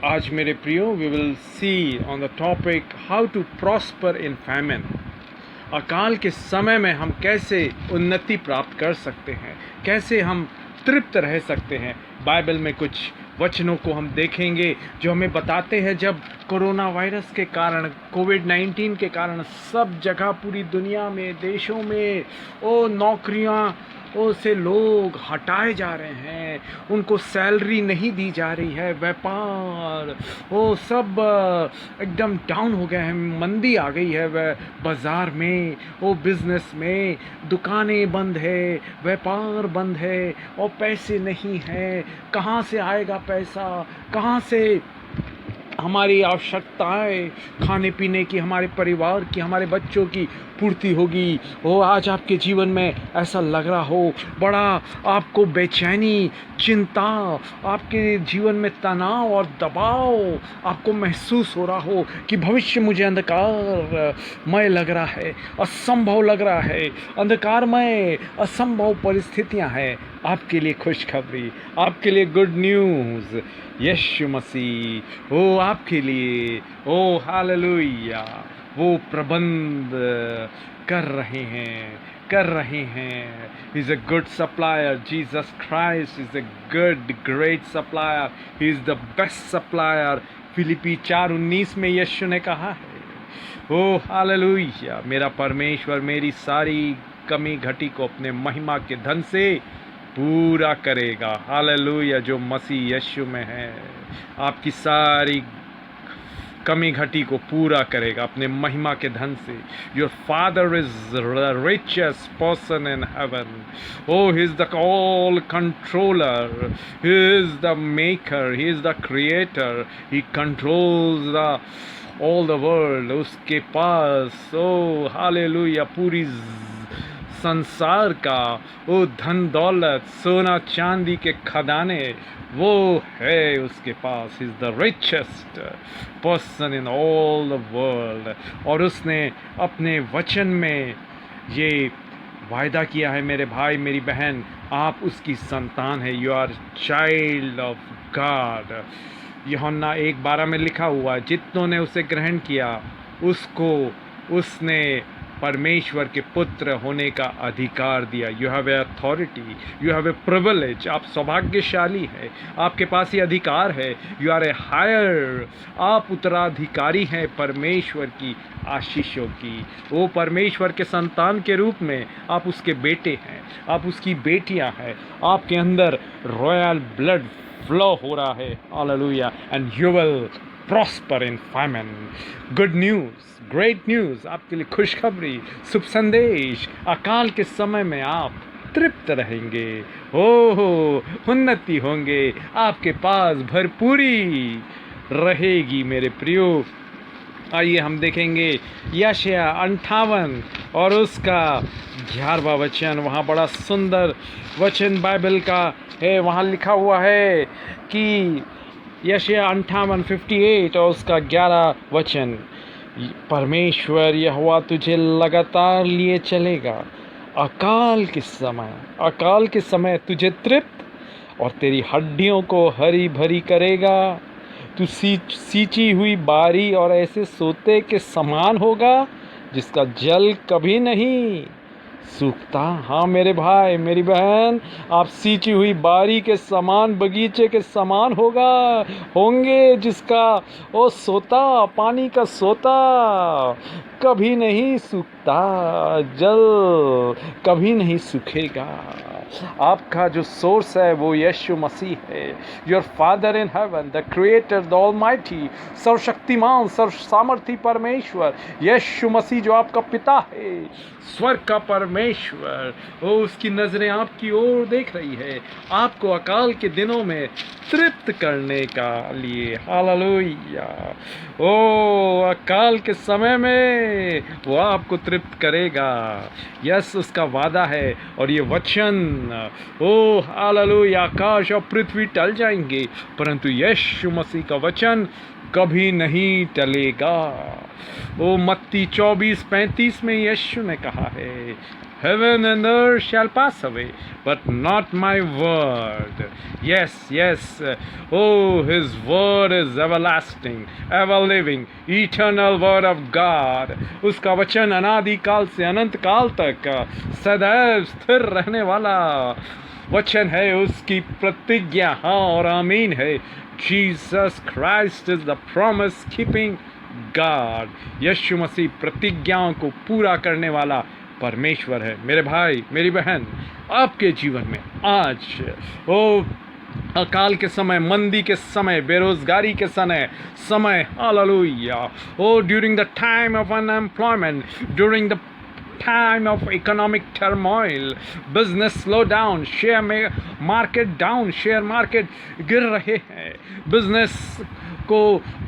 आज मेरे प्रियो we will see on the topic how to prosper in famine. अकाल के समय में हम कैसे उन्नति प्राप्त कर सकते हैं, कैसे हम तृप्त रह सकते हैं। बाइबल में कुछ वचनों को हम देखेंगे जो हमें बताते हैं जब कोरोना वायरस के कारण, कोविड-19 के कारण सब जगह पूरी दुनिया में, देशों में नौकरियां से लोग हटाए जा रहे हैं, उनको सैलरी नहीं दी जा रही है, व्यापार सब एकदम डाउन हो गए हैं, मंदी आ गई है। वह बाज़ार में, बिज़नेस में दुकानें बंद है, व्यापार बंद है और पैसे नहीं हैं। कहाँ से आएगा पैसा, कहाँ से हमारी आवश्यकताएं खाने पीने की, हमारे परिवार की, हमारे बच्चों की पूर्ति होगी। आज आपके जीवन में ऐसा लग रहा हो, बड़ा आपको बेचैनी, चिंता, आपके जीवन में तनाव और दबाव आपको महसूस हो रहा हो कि भविष्य मुझे अंधकारमय लग रहा है, असंभव लग रहा है, अंधकारमय असंभव परिस्थितियां हैं। आपके लिए खुशखबरी, आपके लिए गुड न्यूज़। यीशु मसीह आपके लिए हालेलुया वो प्रबंध कर रहे हैं। He is a good supplier. Jesus Christ is a good, great supplier. He is the best supplier. Philippi 4:19 में यीशु ने कहा है, हालेलुया, मेरा परमेश्वर मेरी सारी कमी घटी को अपने महिमा के धन से पूरा करेगा। हालेलुया, जो मसीह यीशु में है आपकी सारी कमी घटी को पूरा करेगा अपने महिमा के धन से। Your father is the richest person in heaven. He is the all controller, he is the maker, he is the creator, he controls the all the world. उसके पास हालेलुया पूरी संसार का धन दौलत, सोना चांदी के खदाने वो है उसके पास। Is the richest person in all the world. और उसने अपने वचन में ये वायदा किया है, मेरे भाई मेरी बहन, आप उसकी संतान है। You are child of God. यूहन्ना 1:12 में लिखा हुआ, जितनों ने उसे ग्रहण किया उसको उसने परमेश्वर के पुत्र होने का अधिकार दिया। You have a authority, you have a privilege. आप सौभाग्यशाली हैं, आपके पास ये अधिकार है। यू आर ए हायर, आप उत्तराधिकारी हैं परमेश्वर की आशीषों की। वो परमेश्वर के संतान के रूप में आप उसके बेटे हैं, आप उसकी बेटियां हैं। आपके अंदर रॉयल ब्लड फ्लो हो रहा है। Hallelujah, and you will prosper in famine. Good news, great news, आपके लिए खुशखबरी, शुभ संदेश। अकाल के समय में आप तृप्त रहेंगे, उन्नति होंगे, आपके पास भरपूरी रहेगी मेरे प्रियो। आइए हम देखेंगे यशायाह 58 और उसका 11वां वचन। वहाँ बड़ा सुंदर वचन बाइबल का है। वहाँ लिखा हुआ है कि यशायाह 58:58 और उसका 11 वचन, परमेश्वर यहोवा तुझे लगातार लिए चलेगा। अकाल के समय तुझे तृप्त और तेरी हड्डियों को हरी भरी करेगा। तू सींची हुई बारी और ऐसे सोते के समान होगा जिसका जल कभी नहीं सूखता। हाँ मेरे भाई मेरी बहन, आप सींची हुई बारी के समान, बगीचे के समान होंगे जिसका सोता, पानी का सोता कभी नहीं सूखता, जल कभी नहीं सूखेगा। आपका जो सोर्स है वो यीशु मसीह है। Your father in heaven, the creator, the almighty, सर्वशक्तिमान, सर्वसामर्थी परमेश्वर यीशु मसीह जो आपका पिता है, स्वर्ग का परमेश्वर, उसकी नजरें आपकी ओर देख रही है, आपको अकाल के दिनों में तृप्त करने का लिए। हालेलुया, अकाल के समय में वो आपको तृप्त करेगा। यस, उसका वादा है। और ये वचन हालेलुया, आकाश और पृथ्वी टल जाएंगे परंतु यीशु मसीह का वचन कभी नहीं टलेगा। मत्ती 24:35 में यीशु ने कहा है, heaven and earth shall pass away, but not my word. Yes, yes. Oh, his word is everlasting, ever living, eternal word of God. उसका वचन अनादि काल से अनंत काल तक सदैव स्थिर रहने वाला वचन है, उसकी प्रतिज्ञा हाँ और आमीन है. Jesus Christ is the promise keeping God. यीशु मसीह प्रतिज्ञाओं को पूरा करने वाला परमेश्वर है. मेरे भाई मेरी बहन, आपके जीवन में आज अकाल के समय, मंदी के समय, बेरोजगारी के समय hallelujah, during the time of unemployment, during the time of economic turmoil, business slow down, share market down, share market गिर रहे हैं, business को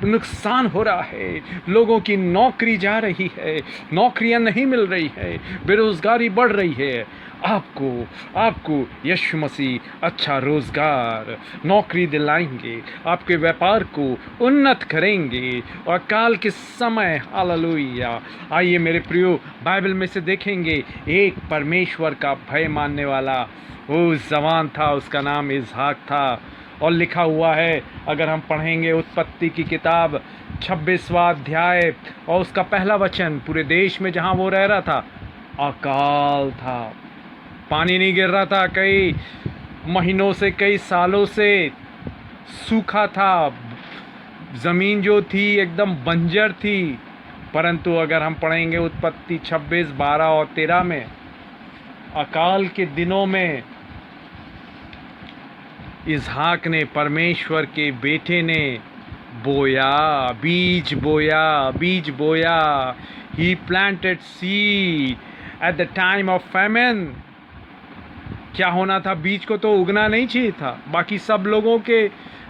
नुकसान हो रहा है, लोगों की नौकरी जा रही है, नौकरियां नहीं मिल रही है, बेरोजगारी बढ़ रही है. आपको यीशु मसीह अच्छा रोजगार, नौकरी दिलाएंगे, आपके व्यापार को उन्नत करेंगे. और काल के समय हालेलुया. आइए मेरे प्रियो, बाइबल में से देखेंगे एक परमेश्वर का भय मानने वाला वो जवान था, उसका नाम इसहाक था. और लिखा हुआ है, अगर हम पढ़ेंगे उत्पत्ति की किताब 26वां अध्याय और उसका पहला वचन, पूरे देश में जहाँ वो रह रहा था अकाल था, पानी नहीं गिर रहा था, कई महीनों से, कई सालों से सूखा था, ज़मीन जो थी एकदम बंजर थी. परंतु अगर हम पढ़ेंगे उत्पत्ति 26, 12 और 13 में, अकाल के दिनों में इसहाक ने, परमेश्वर के बेटे ने बीज बोया. He planted seed at the time of famine. क्या होना था, बीज को तो उगना नहीं चाहिए था. बाकी सब लोगों के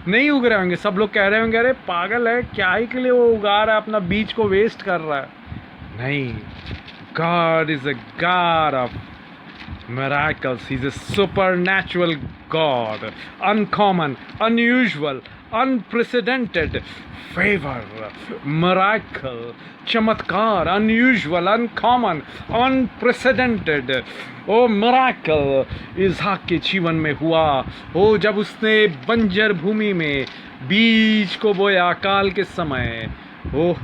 नहीं उग रहे होंगे, सब लोग कह रहे होंगे अरे पागल है, क्या ही के लिए वो उगा रहा है, अपना बीज को वेस्ट कर रहा है. नहीं, God is a God of miracles. He's a supernatural God, uncommon, unusual, unprecedented favor, miracle, चमत्कार, unusual, uncommon, unprecedented. मिराकल इसहाक के जीवन में हुआ. जब उसने बंजर भूमि में बीज को बोया अकाल के समय,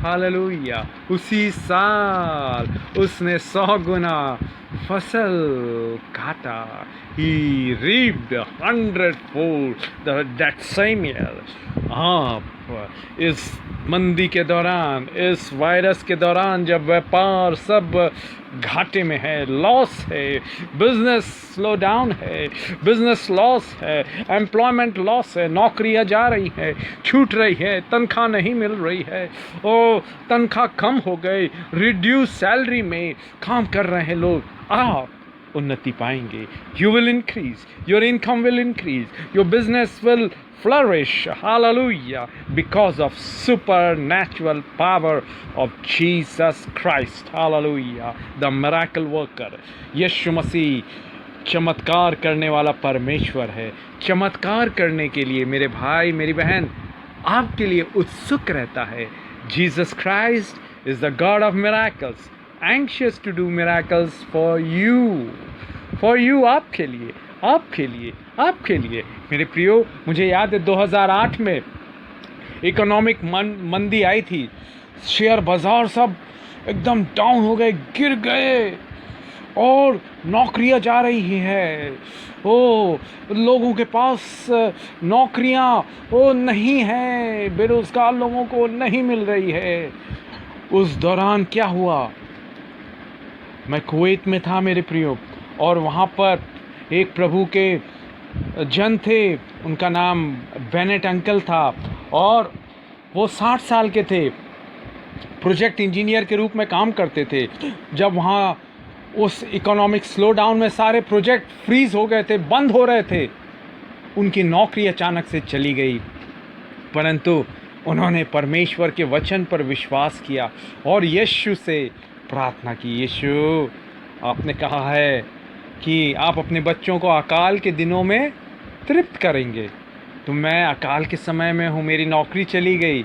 हालेलुया, उसी साल उसने 100 गुना फसल काटा. He reaped 100-fold that same year. आप इस मंदी के दौरान, इस वायरस के दौरान, जब व्यापार सब घाटे में है, लॉस है, बिजनेस स्लो डाउन है, बिजनेस लॉस है, एम्प्लॉयमेंट लॉस है, नौकरियां जा रही है, छूट रही है, तनख्वाह नहीं मिल रही है, तनख्वाह कम हो गई, रिड्यूस सैलरी में काम कर रहे हैं लोग, आप उन्नति पाएंगे. You will increase, your income will increase, your business will flourish, hallelujah, because of supernatural power of Jesus Christ, hallelujah, the miracle worker. यीशु मसीह चमत्कार करने वाला परमेश्वर है. चमत्कार करने के लिए मेरे भाई मेरी बहन आपके लिए उत्सुक रहता है. Jesus Christ is the God of miracles, anxious to do miracles for you, आपके लिए. मेरे प्रियो, मुझे याद है 2008 में इकोनॉमिक मंदी आई थी, शेयर बाजार सब एकदम डाउन हो गए, गिर गए, और नौकरियां जा रही है. लोगों के पास नौकरियां नहीं है, बेरोजगार लोगों को नहीं मिल रही है. उस दौरान क्या हुआ, मैं कुवैत में था मेरे प्रियो, और वहाँ पर एक प्रभु के जन थे, उनका नाम बेनेट अंकल था, और वो 60 साल के थे, प्रोजेक्ट इंजीनियर के रूप में काम करते थे. जब वहाँ उस इकोनॉमिक स्लो डाउन में सारे प्रोजेक्ट फ्रीज हो गए थे, बंद हो रहे थे, उनकी नौकरी अचानक से चली गई. परंतु उन्होंने परमेश्वर के वचन पर विश्वास किया और यीशु से प्रार्थना की. यीशु, आपने कहा है कि आप अपने बच्चों को अकाल के दिनों में तृप्त करेंगे. तो मैं अकाल के समय में हूँ, मेरी नौकरी चली गई,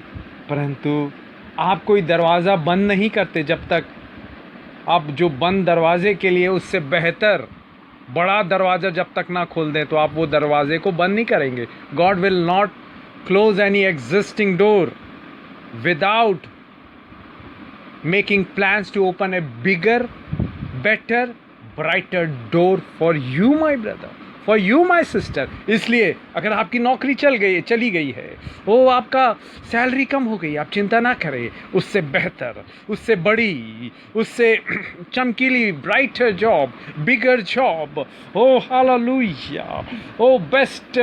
परंतु आप कोई दरवाज़ा बंद नहीं करते जब तक आप जो बंद दरवाजे के लिए उससे बेहतर बड़ा दरवाज़ा जब तक ना खोल दें तो आप वो दरवाजे को बंद नहीं करेंगे. God will not close any existing door without making plans to open a bigger, better, brighter door for you, my brother, for you, my sister. इसलिए अगर आपकी नौकरी चली गई है, वो आपका सैलरी कम हो गई, आप चिंता ना करें. उससे बेहतर, उससे बड़ी, उससे चमकीली, brighter job, bigger job, oh hallelujah, oh best,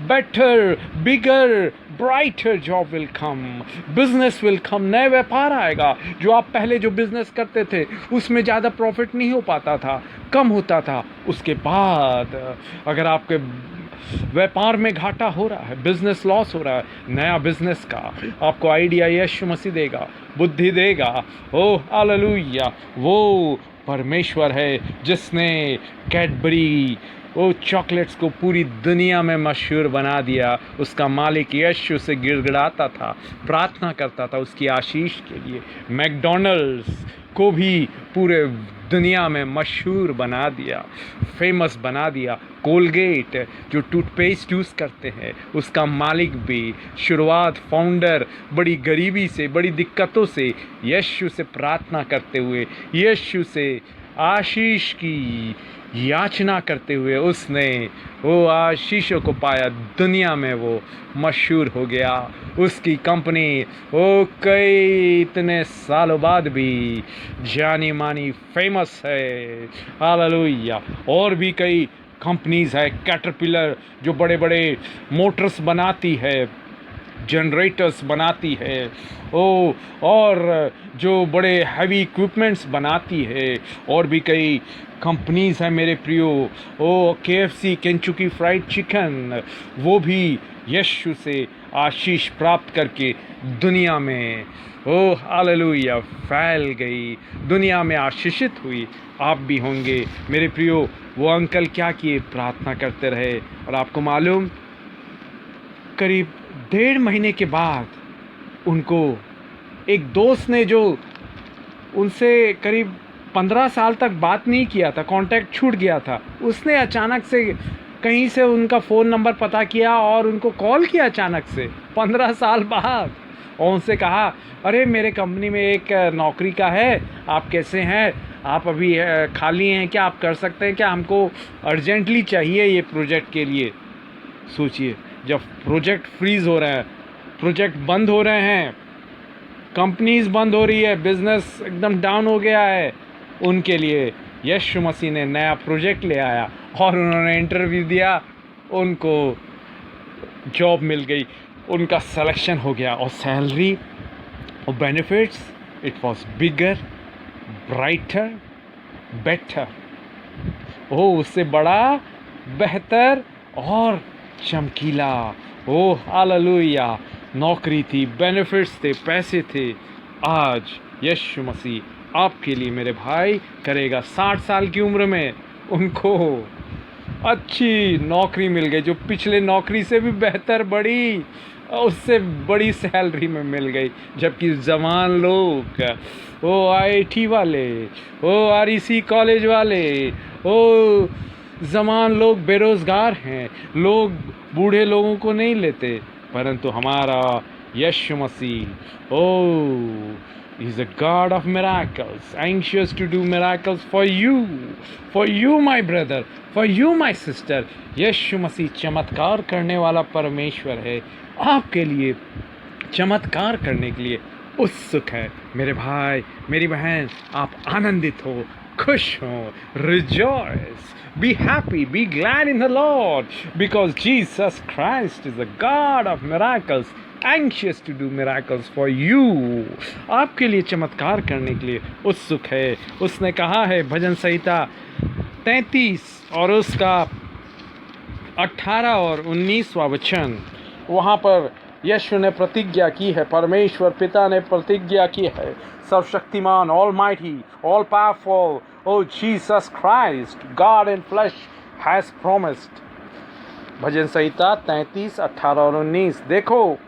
better, bigger, brighter job will come. Business will come. नया व्यापार आएगा. जो आप पहले जो बिजनेस करते थे उसमें ज़्यादा प्रॉफिट नहीं हो पाता था, कम होता था. उसके बाद अगर आपके व्यापार में घाटा हो रहा है, बिजनेस लॉस हो रहा है, नया बिजनेस का आपको आइडिया यीशु मसीह देगा, बुद्धि देगा. ओ हालेलुया. वो परमेश्वर है जिसने कैडबरी वो चॉकलेट्स को पूरी दुनिया में मशहूर बना दिया. उसका मालिक यीशु से गिड़गिड़ाता था, प्रार्थना करता था उसकी आशीष के लिए. मैकडॉनल्ड्स को भी पूरे दुनिया में मशहूर बना दिया, फेमस बना दिया. कोलगेट जो टूथपेस्ट यूज़ करते हैं उसका मालिक भी शुरुआत फाउंडर बड़ी गरीबी से, बड़ी दिक्कतों से यीशु से प्रार्थना करते हुए, यीशु से आशीष की याचना करते हुए उसने वो आशीषों को पाया. दुनिया में वो मशहूर हो गया. उसकी कंपनी वो कई इतने सालों बाद भी जानी मानी फेमस है. हालेलुया. और भी कई कंपनीज है. कैटरपिलर जो बड़े बड़े मोटर्स बनाती है, जनरेटर्स बनाती है. ओ और जो बड़े हैवी इक्विपमेंट्स बनाती है. और भी कई कंपनीज हैं मेरे प्रियो. ओ KFC, केंचुकी फ्राइड चिकन, वो भी यीशु से आशीष प्राप्त करके दुनिया में ओ हालेलुया फैल गई, दुनिया में आशीषित हुई. आप भी होंगे मेरे प्रियो. वो अंकल क्या किए, प्रार्थना करते रहे. और आपको मालूम, करीब 1.5 महीने के बाद उनको एक दोस्त ने जो उनसे करीब 15 साल तक बात नहीं किया था, कांटेक्ट छूट गया था, उसने अचानक से कहीं से उनका फ़ोन नंबर पता किया और उनको कॉल किया अचानक से 15 साल बाद. और उनसे कहा, अरे मेरे कंपनी में एक नौकरी का है, आप कैसे हैं, आप अभी खाली हैं क्या, आप कर सकते हैं क्या, हमको अर्जेंटली चाहिए ये प्रोजेक्ट के लिए. सोचिए, जब प्रोजेक्ट फ्रीज़ हो रहा है, प्रोजेक्ट बंद हो रहे हैं, कंपनीज बंद हो रही है, बिजनेस एकदम डाउन हो गया है, उनके लिए यीशु मसीह ने नया प्रोजेक्ट ले आया और उन्होंने इंटरव्यू दिया, उनको जॉब मिल गई, उनका सिलेक्शन हो गया. और सैलरी और benefits, it was bigger, brighter, better. Oh, उससे बड़ा, बेहतर और चमकीला. Oh hallelujah. नौकरी थी, बेनिफिट्स थे, पैसे थे. आज यीशु मसीह आपके लिए मेरे भाई करेगा. 60 साल की उम्र में उनको अच्छी नौकरी मिल गई, जो पिछले नौकरी से भी बेहतर, बड़ी, उससे बड़ी सैलरी में मिल गई. जबकि जवान लोग, वो IIT वाले, वो REC कॉलेज वाले, वो जवान लोग बेरोज़गार हैं. लोग बूढ़े लोगों को नहीं लेते, परंतु हमारा यीशु मसीह, ओ He's a God of miracles, anxious to do miracles for you my brother, for you my sister. यीशु मसीह चमत्कार करने वाला परमेश्वर है. आपके लिए चमत्कार करने के लिए उत्सुक है. मेरे भाई, मेरी बहन, आप आनंदित हो, खुश हो. Rejoice, be happy, be glad in the Lord, because Jesus Christ is the God of miracles, anxious to do miracles for you. आपके लिए चमत्कार करने के लिए उत्सुक है. उसने कहा है भजन संहिता 33 और उसका 18 और 19वां वचन, वहाँ पर यीशु ने प्रतिज्ञा की है, परमेश्वर पिता ने प्रतिज्ञा की है. सर्वशक्तिमान, almighty, all powerful, O Jesus Christ, God in flesh has promised. भजन संहिता 33, 18 और 19. देखो,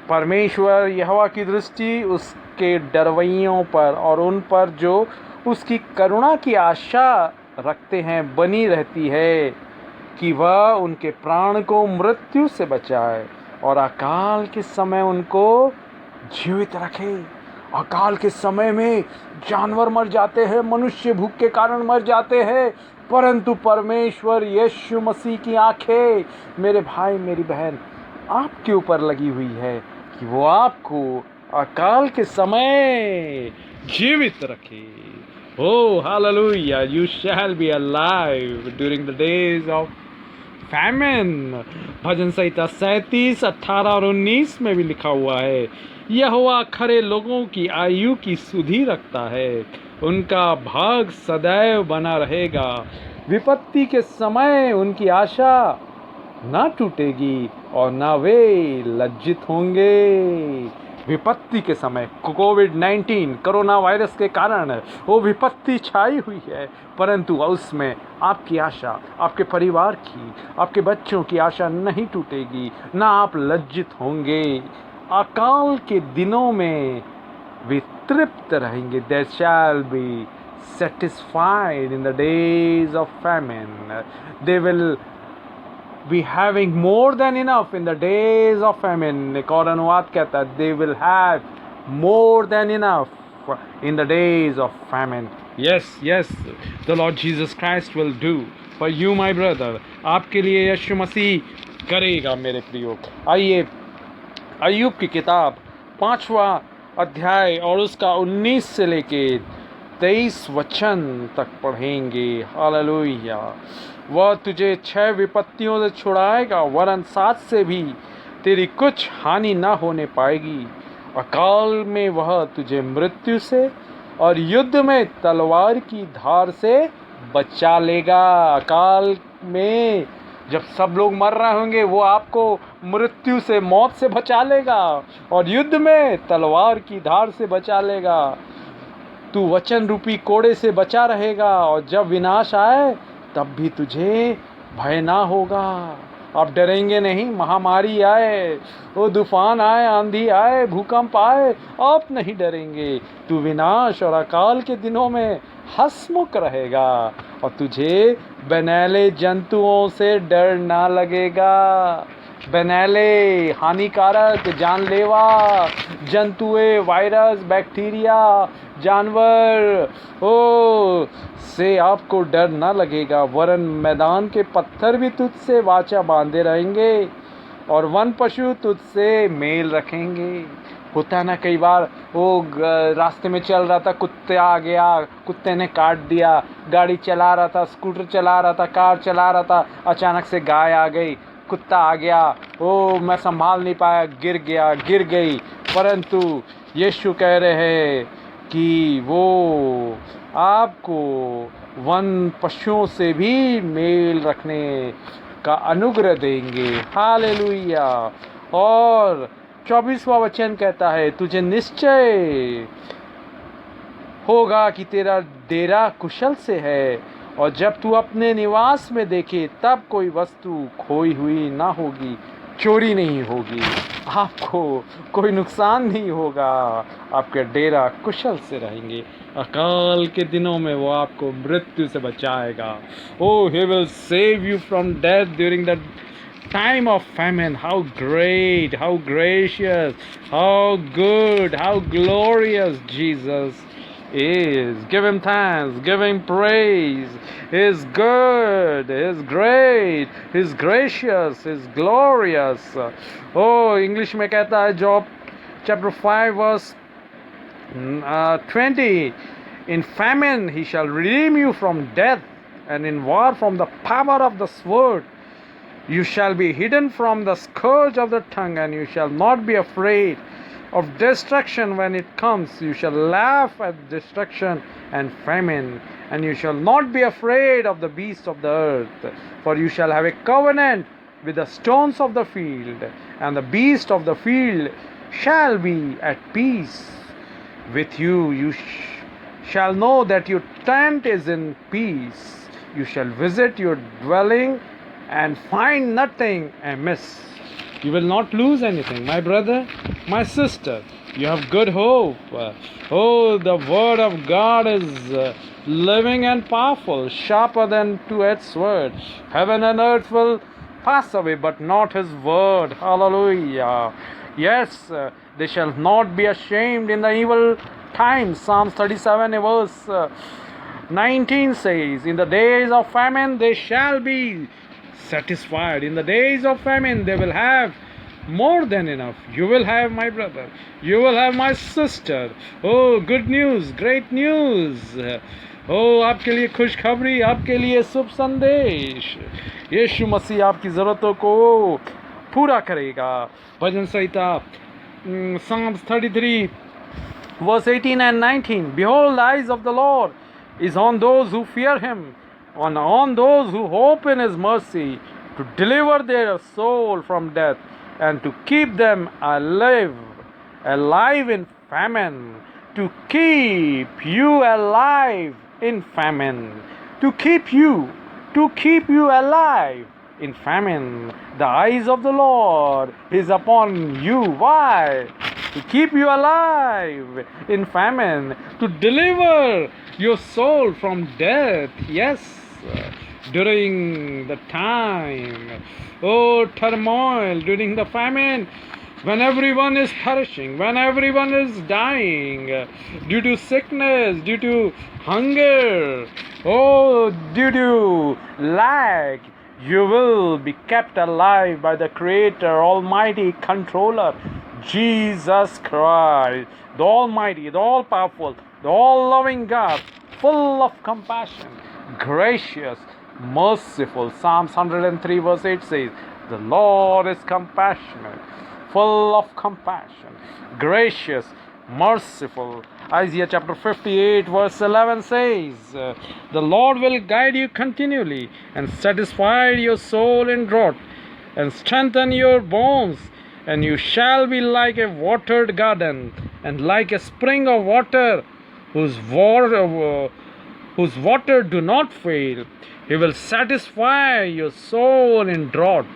परमेश्वर यहोवा की दृष्टि उस के डरवैयों पर और उन पर जो उसकी करुणा की आशा रखते हैं बनी रहती है कि वह उनके प्राण को मृत्यु से बचाए और अकाल के समय उनको जीवित रखे। अकाल के समय में जानवर मर जाते हैं, मनुष्य भूख के कारण मर जाते हैं, परंतु परमेश्वर यीशु मसीह की आंखें मेरे भाई मेरी बहन आपके ऊपर लगी हुई है कि वो आपको अकाल के समय जीवित रखे। Oh, hallelujah, you shall be alive during the days of famine। भजन संहिता 37, 18 और 19 में भी लिखा हुआ है, यहोवा खरे लोगों की आयु की सुधि रखता है, उनका भाग सदैव बना रहेगा। विपत्ति के समय उनकी आशा ना टूटेगी और ना वे लज्जित होंगे। विपत्ति के समय कोविड-19 कोरोना वायरस के कारण वो विपत्ति छाई हुई है, परंतु उसमें आपकी आशा, आपके परिवार की, आपके बच्चों की आशा नहीं टूटेगी, ना आप लज्जित होंगे। अकाल के दिनों में वे तृप्त रहेंगे। They shall be satisfied in the days of famine। They will be having more than enough in the days of famine। एक और अनुवाद कहता है they will have more than enough in the days of famine। Yes, yes, the Lord Jesus Christ will do for you my brother। आपके लिए यीशु मसीह करेगा मेरे प्रियो। आइए अय्यूब की किताब 5वां अध्याय और उसका 19 से लेके 23 वचन तक पढ़ेंगे। हालेलुया। वह तुझे 6 विपत्तियों से छुड़ाएगा, वरन 7 से भी तेरी कुछ हानि ना होने पाएगी। अकाल में वह तुझे मृत्यु से और युद्ध में तलवार की धार से बचा लेगा। अकाल में जब सब लोग मर रहे होंगे वो आपको मृत्यु से, मौत से बचा लेगा और युद्ध में तलवार की धार से बचा लेगा। तू वचन रूपी कोड़े से बचा रहेगा और जब विनाश आए तब भी तुझे भय ना होगा। आप डरेंगे नहीं। महामारी आए, वो तूफान आए, आंधी आए, भूकंप आए, आप नहीं डरेंगे। तू विनाश और अकाल के दिनों में हंसमुख रहेगा और तुझे बनैले जंतुओं से डर ना लगेगा। बनैले हानिकारक, जानलेवा जंतुएं, वायरस, बैक्टीरिया, जानवर से आपको डर ना लगेगा, वरन मैदान के पत्थर भी तुझसे वाचा बांधे रहेंगे और वन पशु तुझसे मेल रखेंगे। होता ना कई बार वो रास्ते में चल रहा था, कुत्ते आ गया, कुत्ते ने काट दिया, गाड़ी चला रहा था, स्कूटर चला रहा था, कार चला रहा था, अचानक से गाय आ गई, कुत्ता आ गया, ओ मैं संभाल नहीं पाया, गिर गई। परंतु यीशु कह रहे हैं कि वो आपको वन पशुओं से भी मेल रखने का अनुग्रह देंगे। हालेलुया। और 24वां वचन कहता है, तुझे निश्चय होगा कि तेरा डेरा कुशल से है और जब तू अपने निवास में देखे तब कोई वस्तु खोई हुई ना होगी, चोरी नहीं होगी, आपको कोई नुकसान नहीं होगा, आपके डेरा कुशल से रहेंगे। अकाल के दिनों में वो आपको मृत्यु से बचाएगा। Oh, he will save you from death during the time of famine। How great, how gracious, how good, how glorious Jesus is। Give him thanks, give him praise। He is good, he is great, he is gracious, he is glorious। Oh, English में कहता है job chapter 5 verse 20, in famine he shall redeem you from death, and in war from the power of the sword। You shall be hidden from the scourge of the tongue, and you shall not be afraid of destruction when it comes। You shall laugh at destruction and famine, and you shall not be afraid of the beasts of the earth, for you shall have a covenant with the stones of the field, and the beasts of the field shall be at peace with you। You shall know that your tent is in peace। You shall visit your dwelling and find nothing amiss। You will not lose anything. My brother, my sister, you have good hope. Oh, the word of God is living and powerful, sharper than two-edged sword. Heaven and earth will pass away, but not his word. Hallelujah. Yes, they shall not be ashamed in the evil times. Psalms 37 verse 19 says, in the days of famine they shall be satisfied. In the days of famine they will have more than enough. You will have, my brother, you will have, my sister. Oh, good news, great news. Oh, आपके लिए खुशखबरी, आपके लिए शुभ संदेश. यीशु मसीह आपकी ज़रूरतों को पूरा करेगा. भजन संहिता Psalms 33 verse 18 and 19. Behold, the eyes of the Lord is on those who fear him, on those who hope in his mercy, to deliver their soul from death and to keep them alive in famine. To keep you alive in famine. To keep you alive in famine. The eyes of the Lord is upon you. Why? To keep you alive in famine, to deliver your soul from death. Yes, during the time, oh, turmoil, during the famine, when everyone is perishing, when everyone is dying due to sickness, due to hunger, oh, due to lack, you will be kept alive by the Creator, Almighty Controller, Jesus Christ, the Almighty, the All-Powerful, the All-Loving God, full of compassion, gracious, merciful. Psalms 103 verse 8 says, the Lord is compassionate, full of compassion, gracious, merciful. Isaiah chapter 58 verse 11 says, the Lord will guide you continually and satisfy your soul in drought and strengthen your bones, and you shall be like a watered garden and like a spring of water whose water do not fail. He will satisfy your soul in drought.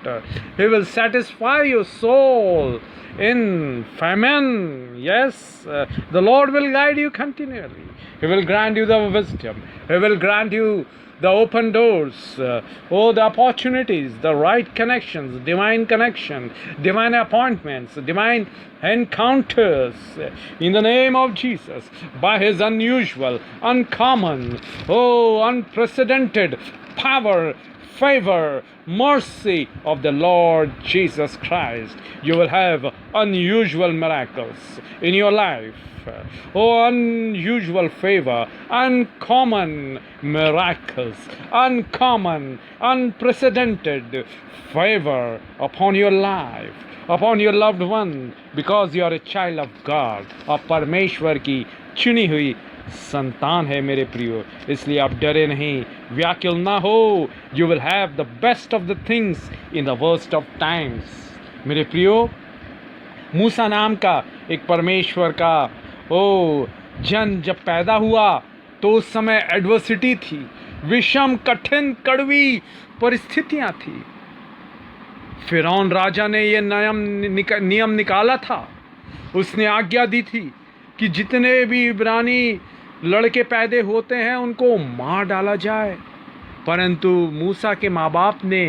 He will satisfy your soul in famine. Yes, the Lord will guide you continually. He will grant you the wisdom. He will grant you the open doors, the opportunities, the right connections, divine connection, divine appointments, divine encounters in the name of Jesus by his unusual, uncommon, unprecedented power, favor, mercy of the Lord Jesus Christ. You will have unusual miracles in your life. Unusual favor, uncommon miracles, uncommon, unprecedented favor upon your life, upon your loved one, because you are a child of God. आप परमेश्वर की चुनी हुई संतान है मेरे प्रियो, इसलिए आप डरे नहीं, व्याकुल ना हो. You will have the best of the things in the worst of times. मेरे प्रियो, मूसा नाम का एक परमेश्वर का जन जब पैदा हुआ तो उस समय एडवर्सिटी थी, विषम, कठिन, कड़वी परिस्थितियां थी. फिरौन राजा ने ये नियम निकाला था. उसने आज्ञा दी थी कि जितने भी इब्रानी लड़के पैदा होते हैं उनको मार डाला जाए. परंतु मूसा के माँ बाप ने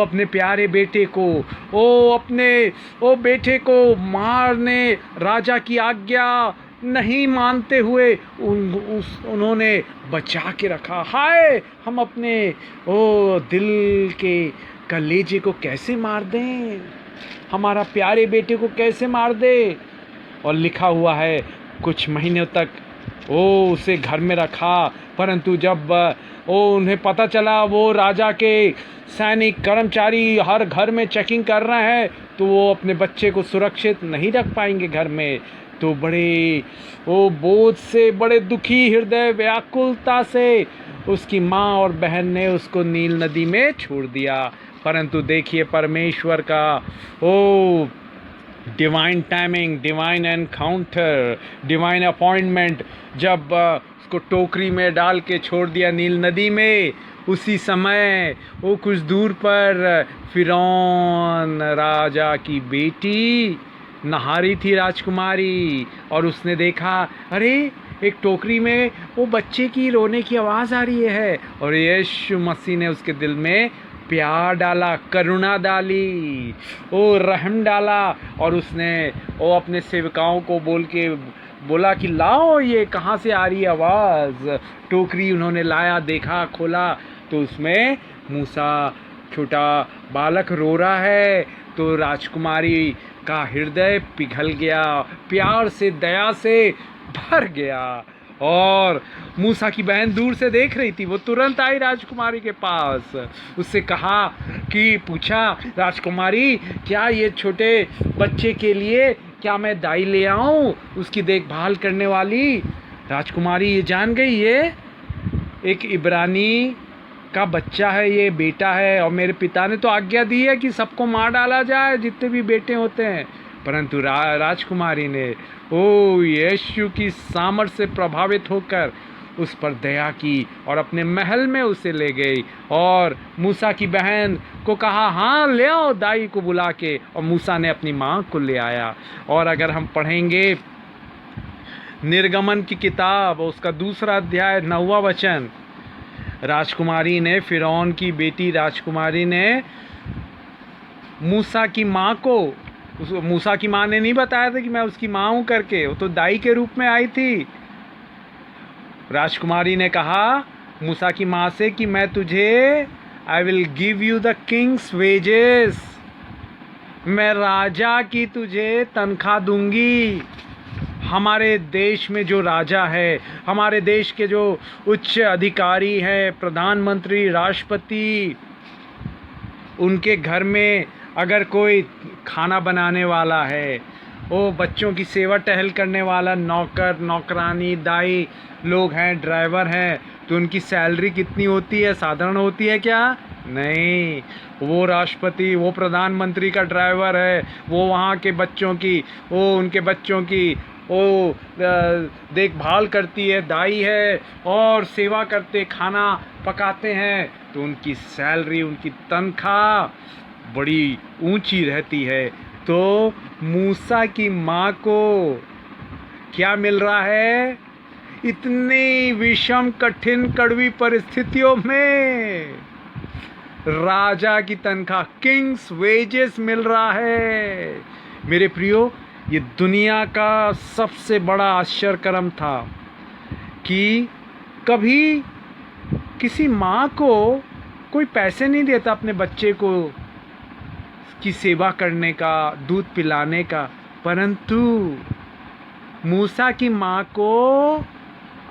अपने प्यारे बेटे को अपने बेटे को मारने राजा की आज्ञा नहीं मानते हुए उन्होंने बचा के रखा. हाय, हम अपने दिल के कलेजे को कैसे मार दें, हमारा प्यारे बेटे को कैसे मार दे. और लिखा हुआ है कुछ महीनों तक उसे घर में रखा. परंतु जब उन्हें पता चला वो राजा के सैनिक कर्मचारी हर घर में चेकिंग कर रहे हैं, तो वो अपने बच्चे को सुरक्षित नहीं रख पाएंगे घर में. तो बड़े बोझ से, बड़े दुखी हृदय, व्याकुलता से उसकी माँ और बहन ने उसको नील नदी में छोड़ दिया. परंतु देखिए परमेश्वर का divine timing, divine encounter, divine appointment. जब उसको टोकरी में डाल के छोड़ दिया नील नदी में, उसी समय वो कुछ दूर पर फिरौन राजा की बेटी नहा रही थी, राजकुमारी, और उसने देखा, अरे एक टोकरी में वो बच्चे की रोने की आवाज़ आ रही है, और यीशु मसीह ने उसके दिल में प्यार डाला, करुणा डाली, ओ रहम डाला, और उसने वो अपने सेवकाओं को बोला कि लाओ ये कहाँ से आ रही आवाज़। टोकरी उन्होंने लाया, देखा, खोला तो उसमें मूसा छोटा बालक रो रहा है। तो राजकुमारी का हृदय पिघल गया, प्यार से, दया से भर गया, और मूसा की बहन दूर से देख रही थी, वो तुरंत आई राजकुमारी के पास, उससे कहा कि पूछा, राजकुमारी क्या ये छोटे बच्चे के लिए क्या मैं दाई ले आऊं, उसकी देखभाल करने वाली। राजकुमारी ये जान गई ये एक इब्रानी का बच्चा है, ये बेटा है, और मेरे पिता ने तो आज्ञा दी है कि सबको मार डाला जाए जितने भी बेटे होते हैं। परंतु राजकुमारी ने यीशु की सामर्थ से प्रभावित होकर उस पर दया की और अपने महल में उसे ले गई, और मूसा की बहन को कहा, हाँ ले आओ दाई को बुला के, और मूसा ने अपनी माँ को ले आया। और अगर हम पढ़ेंगे निर्गमन की किताब, उसका 2 अध्याय 9वां वचन, राजकुमारी ने, फिरौन की बेटी राजकुमारी ने मूसा की माँ को, मूसा की माँ ने नहीं बताया था कि मैं उसकी माँ हूँ करके, वो तो दाई के रूप में आई थी। राजकुमारी ने कहा मूसा की माँ से कि मैं तुझे, I will give you the Kings wages, मैं राजा की तुझे तनख्वाह दूंगी। हमारे देश में जो राजा है, हमारे देश के जो उच्च अधिकारी हैं, प्रधानमंत्री, राष्ट्रपति, उनके घर में अगर कोई खाना बनाने वाला है, वो बच्चों की सेवा टहल करने वाला नौकर, नौकरानी, दाई लोग हैं, ड्राइवर हैं, तो उनकी सैलरी कितनी होती है? साधारण होती है क्या? नहीं, वो राष्ट्रपति, वो प्रधानमंत्री का ड्राइवर है, वो वहाँ के बच्चों की, वो उनके बच्चों की वो देखभाल करती है, दाई है, और सेवा करते, खाना पकाते हैं, तो उनकी सैलरी, उनकी तनख्वाह बड़ी ऊंची रहती है। तो मूसा की माँ को क्या मिल रहा है? इतनी विषम, कठिन, कड़वी परिस्थितियों में राजा की तनख्वाह, किंग्स वेजेस मिल रहा है। मेरे प्रियो, ये दुनिया का सबसे बड़ा आश्चर्यकर्म था कि कभी किसी माँ को कोई पैसे नहीं देता अपने बच्चे को की सेवा करने का, दूध पिलाने का, परंतु मूसा की माँ को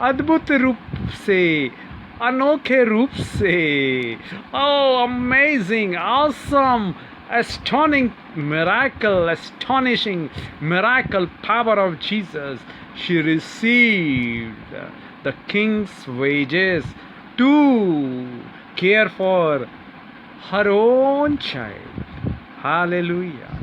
अद्भुत रूप से, अनोखे रूप से, amazing, awesome, astonishing miracle power of Jesus, she received the king's wages to care for her own child. Hallelujah.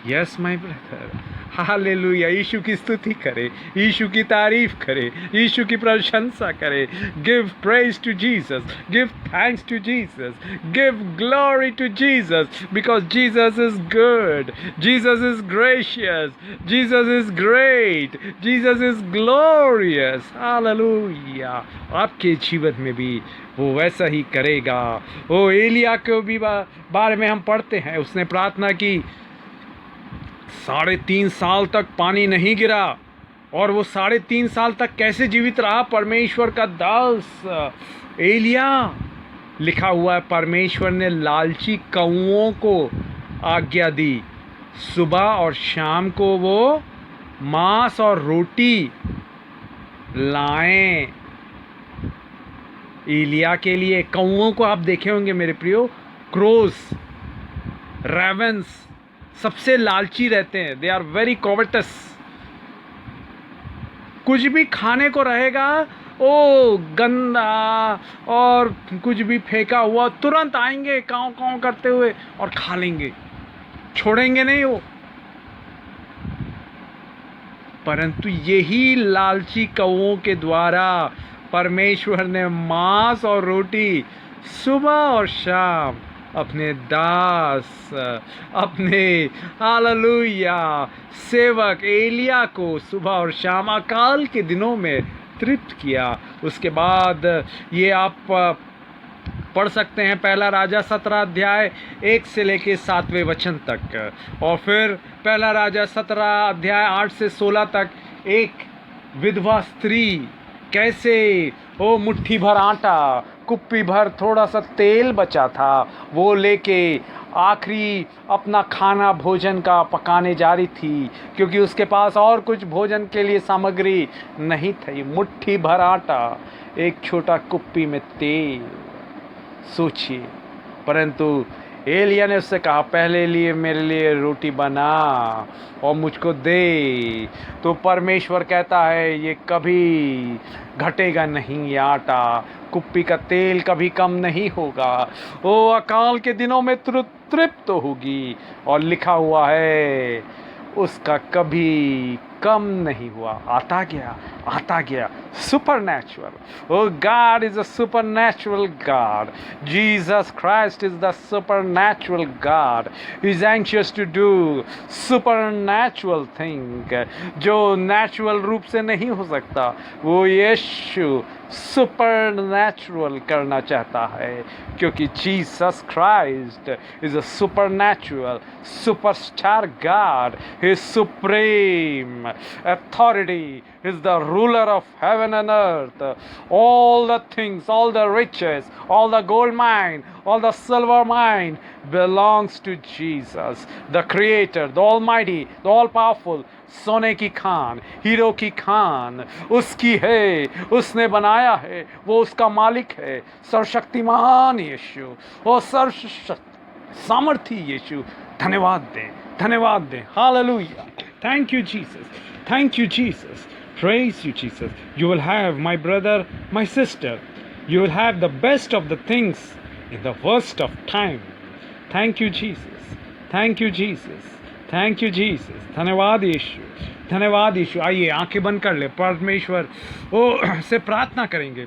Yes, my brother. Hallelujah. यीशु की स्तुति करे, यीशु की तारीफ करे, यीशु की प्रशंसा करे। Give praise to Jesus, give thanks to Jesus, give glory to Jesus, because Jesus is good, Jesus is gracious, Jesus is great, Jesus is glorious. Hallelujah. आपके जीवन में भी वो वैसा ही करेगा। वो एलिया को भी बारे में हम पढ़ते हैं, उसने प्रार्थना की, 3.5 साल तक पानी नहीं गिरा, और वो 3.5 साल तक कैसे जीवित रहा? परमेश्वर का दास एलिया। लिखा हुआ है, परमेश्वर ने लालची कौओं को आज्ञा दी, सुबह और शाम को वो मांस और रोटी लाएं एलिया के लिए। कौओं को आप देखे होंगे मेरे प्रियो, क्रोस, रेवेंस, सबसे लालची रहते हैं। They are very covetous. कुछ भी खाने को रहेगा, ओ गंदा और कुछ भी फेंका हुआ, तुरंत आएंगे काँव काँव करते हुए और खा लेंगे, छोड़ेंगे नहीं वो। परंतु यही लालची कौओं के द्वारा परमेश्वर ने मांस और रोटी सुबह और शाम अपने दास, अपने हालेलुया सेवक एलिया को सुबह और शाम अकाल के दिनों में तृप्त किया। उसके बाद ये आप पढ़ सकते हैं, पहला राजा 17 अध्याय 1 से लेके 7वें वचन तक, और फिर पहला राजा 17 अध्याय 8 से 16 तक एक विधवा स्त्री कैसे वो मुट्ठी भर आटा, कुप्पी भर थोड़ा सा तेल बचा था, वो लेके आखिरी अपना खाना भोजन का पकाने जा रही थी, क्योंकि उसके पास और कुछ भोजन के लिए सामग्री नहीं थी। मुट्ठी भर आटा, एक छोटा कुप्पी में तेल, सोचिए। परंतु एलिया ने उससे कहा, पहले लिए मेरे लिए रोटी बना और मुझको दे। तो परमेश्वर कहता है ये कभी घटेगा नहीं, ये आटा, कुप्पी का तेल कभी कम नहीं होगा, वो अकाल के दिनों में तृप्त होगी, और लिखा हुआ है उसका कभी कम नहीं हुआ। आता गया supernatural. Oh, God is a supernatural God. Jesus Christ is the supernatural God. He is anxious to do supernatural thing. जो natural रूप से नहीं हो सकता, वो यीशु supernatural करना चाहता है, क्योंकि Jesus Christ is a supernatural, superstar God. He is supreme authority. He is the ruler of heaven and earth. All the things, all the riches, all the gold mine, all the silver mine belongs to Jesus, the creator, the almighty, the all powerful. सोने की Khan, hero की खान उसकी है, उसने बनाया है, वो उसका मालिक है। सर्वशक्तिमान यीशु, वो सर्व सामर्थी यीशु, धन्यवाद दें। Hallelujah, thank you Jesus, thank you Jesus, praise you Jesus. You will have, my brother, my sister, you will have the best of the things in the worst of time. Thank you Jesus, thank you Jesus, thank you Jesus, धन्यवाद यीशु, धन्यवाद यीशु। आइए आंखें बंद कर ले, परमेश्वर ओ से प्रार्थना करेंगे।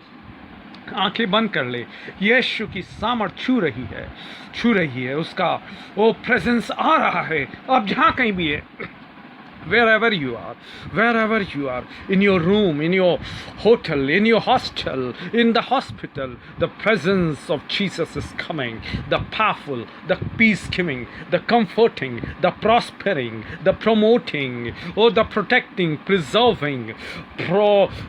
आंखें बंद कर ले, यीशु की सामर्थ छू रही है, उसका वो प्रेजेंस आ रहा है। अब जहाँ कहीं भी है, wherever you are, in your room, in your hotel, in your hostel, in the hospital, the presence of Jesus is coming. The powerful, the peace-giving, the comforting, the prospering, the promoting, the protecting, preserving,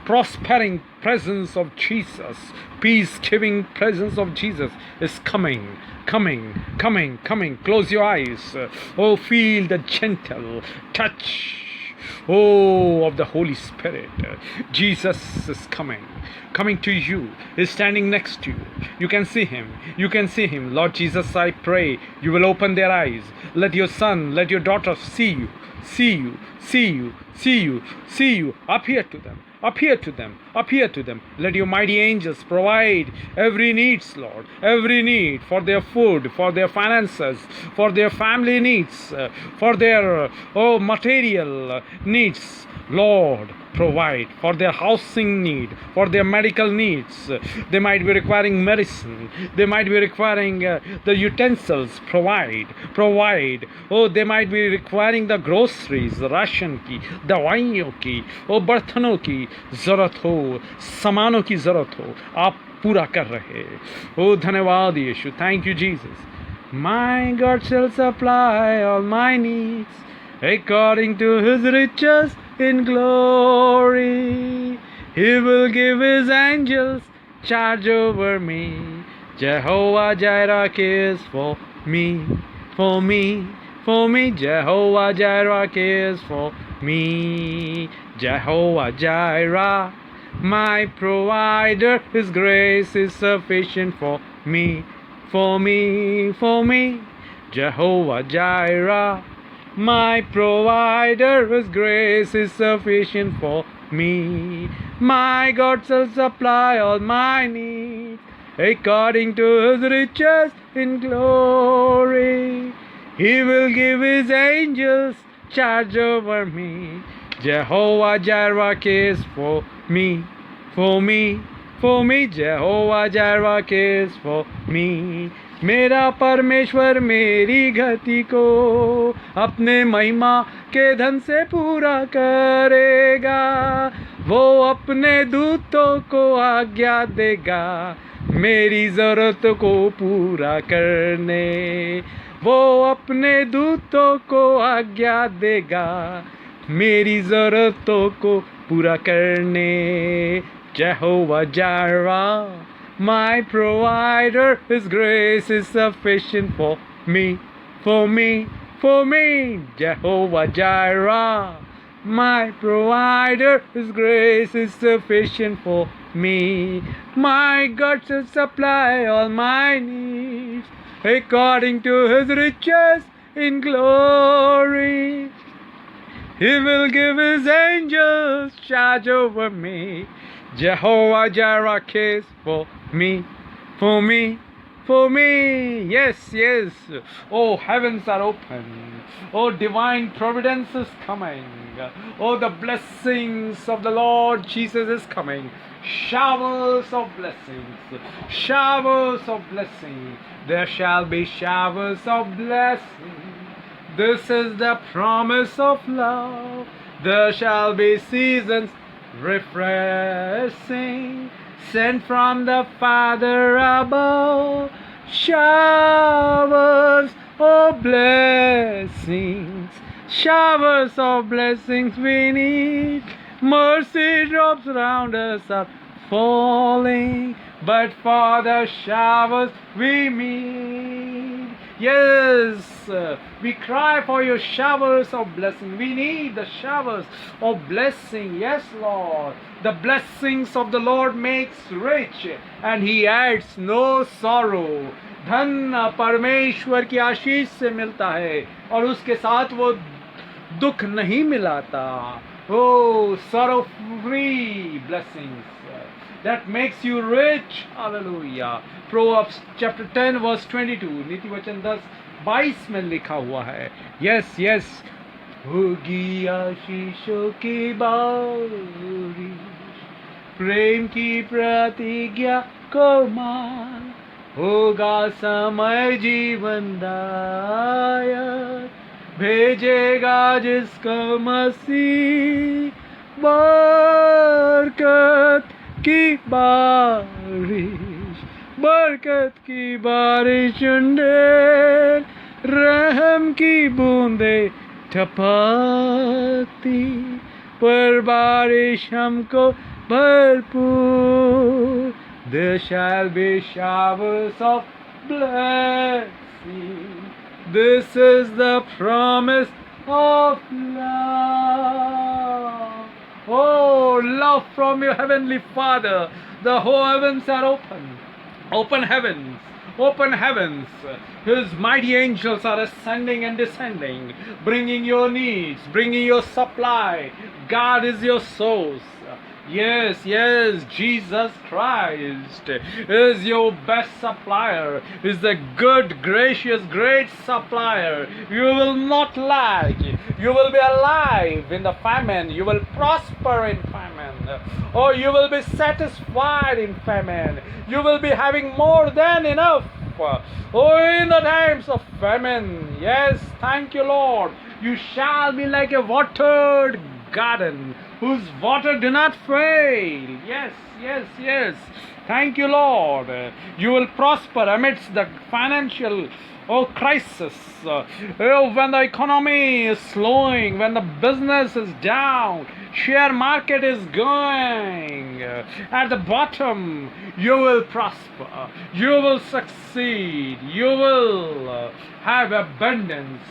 prospering presence of Jesus, peace-giving presence of Jesus is coming. Close your eyes. Oh, feel the gentle touch, of the Holy Spirit. Jesus is coming to you, is standing next to you. You can see him. Lord Jesus, I pray you will open their eyes. Let your son, let your daughter see you. Appear to them. Let your mighty angels provide every needs, Lord, every need for their food, for their finances, for their family needs, for their material needs. Lord, provide for their housing need, for their medical needs. They might be requiring medicine, they might be requiring the utensils. Provide. They might be requiring the groceries, ration की, दवाइयों की, बर्तनों की ज़रूरत हो, सामानों की ज़रूरत हो, आप पूरा कर रहे। धन्यवाद यीशु, thank you Jesus. My God shall supply all my needs according to his riches in glory. He will give his angels charge over me. Jehovah Jireh cares for me. Jehovah Jireh cares for me. Jehovah Jireh, my provider, his grace is sufficient for me. Jehovah Jireh, my provider, his grace is sufficient for me. My God shall supply all my needs according to his riches in glory. He will give his angels charge over me. Jehovah Jireh cares for me. for me. Jehovah Jireh cares for me. मेरा परमेश्वर मेरी गति को अपने महिमा के धन से पूरा करेगा. वो अपने दूतों को आज्ञा देगा मेरी ज़रूरत को पूरा करने. वो अपने दूतों को आज्ञा देगा मेरी ज़रूरतों को पूरा करने. Jehovah Jireh, my provider, His grace is sufficient for me, for me, for me. Jehovah Jireh, my provider, His grace is sufficient for me. My God shall supply all my needs according to His riches in glory. He will give His angels charge over me. Jehovah Jireh cares for me, for me, for me. Yes, yes. Oh, heavens are open. Oh, divine providence is coming. Oh, the blessings of the Lord Jesus is coming. Showers of blessings, showers of blessing. There shall be showers of blessing. This is the promise of love. There shall be seasons refreshing, sent from the Father above. Showers of blessings, showers of blessings we need. Mercy drops round us are falling, but for the showers we need. Yes, we cry for your showers of blessing. We need the showers of blessing. Yes, Lord. The blessings of the Lord makes rich and He adds no sorrow. धन परमेश्वर की आशीष से मिलता है और उसके साथ वो दुख नहीं मिलाता. Oh, sorrow-free blessings that makes you rich. Hallelujah. Proverbs chapter 10 verse 22. नीति वचन 10:22 में लिखा हुआ है. Yes, yes. होगी आशीषों की बारिश, प्रेम की प्रतिज्ञा को मान. होगा समय जीवनदायक, भेजेगा जिसको मसीह. बरकत की बारिश, बरकत की बारिश उंडेल, रहम की बूंदे टपकती, पर बारिश हमको भरपूर. There shall be showers of blessing. This is the promise of love. Oh, love from your heavenly Father. The whole heavens are open. Open heavens. Open heavens. His mighty angels are ascending and descending, bringing your needs, bringing your supply. God is your source. Yes, yes, Jesus Christ is your best supplier, is the good, gracious, great supplier. You will not lack. You will be alive in the famine. You will prosper in famine. Or you will be satisfied in famine. You will be having more than enough. Oh, in the times of famine. Yes, thank you, Lord. You shall be like a watered garden whose water do not fail. Yes, yes, yes. Thank you, Lord. You will prosper amidst the financial crisis. When the economy is slowing, when the business is down, share market is going at the bottom, you will prosper. You will succeed. You will have abundance.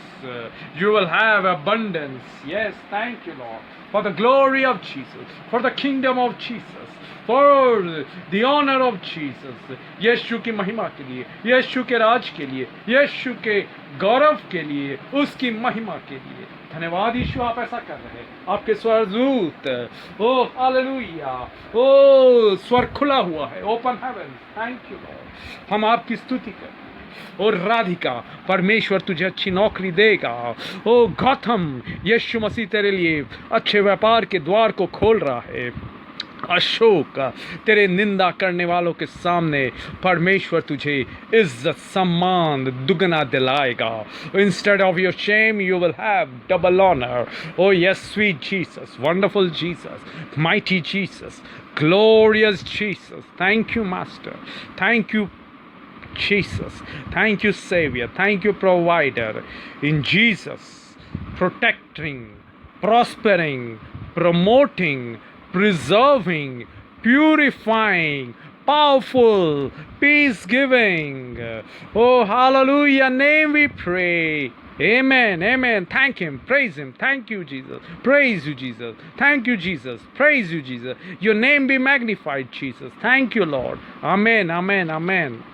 You will have abundance. Yes, thank you, Lord. For the glory of Jesus, for the kingdom of Jesus, for the honor of Jesus. यीशु की महिमा के लिए, यीशु के राज के लिए, यीशु के गौरव के लिए, उसकी महिमा के लिए. धन्यवाद यीशु, आप ऐसा कर रहे हैं. आपके स्वर्गदूत, ओ हालेलुया, ओ स्वर्ग खुला हुआ है. Open heaven. Thank you Lord. हम आपकी स्तुति करते हैं. और राधिका, परमेश्वर तुझे अच्छी नौकरी देगा. ओ गौतम, यीशु मसीह तेरे लिए अच्छे व्यापार के द्वार को खोल रहा है. अशोक, तेरे निंदा करने वालों के सामने परमेश्वर तुझे इज्जत सम्मान दुगना दिलाएगा. Instead of your shame, you will have double honor. Oh yes, sweet Jesus, wonderful Jesus, mighty Jesus, glorious Jesus. Thank you, Master. Thank you, Jesus. Thank you, Savior. Thank you, Provider. In Jesus, protecting, prospering, promoting, preserving, purifying, powerful, peace giving. Oh, hallelujah. Name we pray. Amen. Amen. Thank Him. Praise Him. Thank you, Jesus. Praise you, Jesus. Thank you, Jesus. Praise you, Jesus. Your name be magnified, Jesus. Thank you, Lord. Amen. Amen. Amen.